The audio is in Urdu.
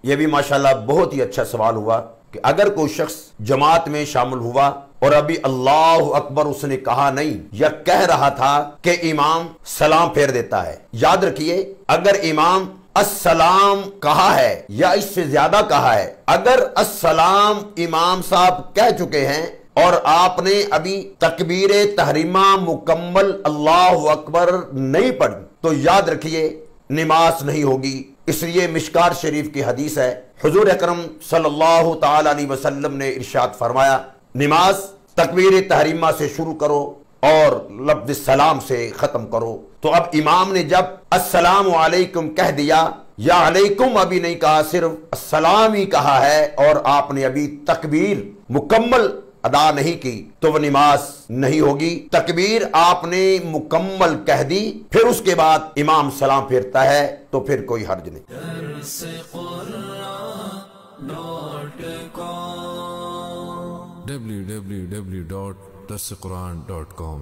یہ بھی ماشاءاللہ بہت ہی اچھا سوال ہوا کہ اگر کوئی شخص جماعت میں شامل ہوا اور ابھی اللہ اکبر اس نے کہا نہیں یا کہہ رہا تھا کہ امام سلام پھیر دیتا ہے، یاد رکھیے اگر امام السلام کہا ہے یا اس سے زیادہ کہا ہے، اگر السلام امام صاحب کہہ چکے ہیں اور آپ نے ابھی تکبیر تحریمہ مکمل اللہ اکبر نہیں پڑھی تو یاد رکھیے نماز نہیں ہوگی۔ اس لیے مشکات شریف کی حدیث ہے، حضور اکرم صلی اللہ تعالی علیہ وسلم نے ارشاد فرمایا نماز تکبیر تحریمہ سے شروع کرو اور لفظ سلام سے ختم کرو۔ تو اب امام نے جب السلام علیکم کہہ دیا یا علیکم ابھی نہیں کہا، صرف السلام ہی کہا ہے اور آپ نے ابھی تکبیر مکمل ادا نہیں کی تو وہ نماز نہیں ہوگی۔ تکبیر آپ نے مکمل کہہ دی، پھر اس کے بعد امام سلام پھیرتا ہے تو پھر کوئی حرج نہیں۔ www.darsequran.com